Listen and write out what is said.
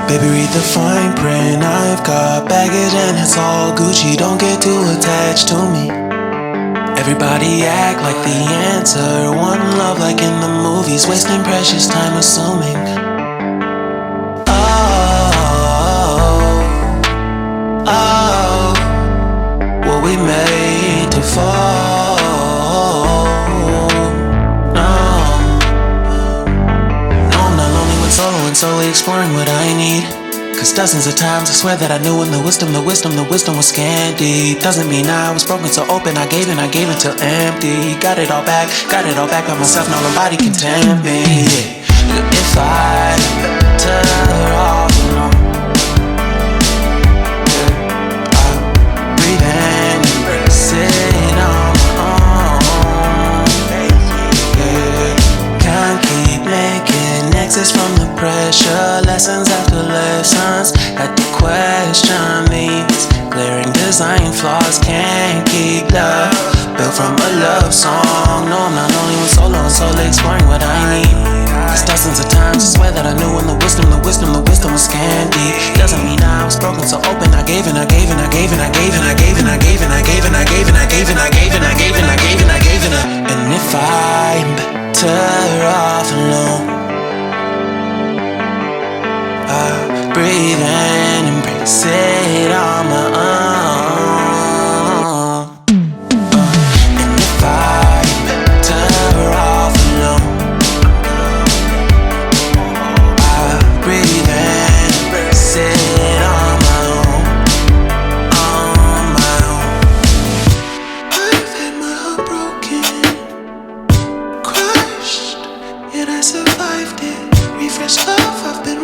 Baby, read the fine print. I've got baggage and it's all Gucci. Don't get too attached to me. Everybody act like the answer. One love like in the movies. Wasting precious time assuming. Oh, were we made to fall? No, I'm not lonely when solo and solely exploring what I need. Cause dozens of times I swear that I knew when the wisdom was scanty. Doesn't mean I was broken so open, I gave till empty. Got it all back by myself, now nobody can tempt me. If I better off alone, breathe in, embrace it on my own. Can't keep making exits from the pressure. Lessons after lessons, had to question these glaring design flaws. Can't keep love built from a love song. No, I'm not only when solo and solely exploring what I need. Cause dozens of times I swear that I knew when the wisdom was scanty. Doesn't mean I was broken so open, I gave and I gave and I gave and I gave and I gave and I gave and I gave and I gave and I gave and I gave and I gave and I gave and I gave and I. And if I'm better off alone, breathe in, embrace it on my own. And if I'm better off alone, breathe in, embrace it on my own, on my own. I've had my heart broken, crushed, yet I survived it. Refresh love, I've been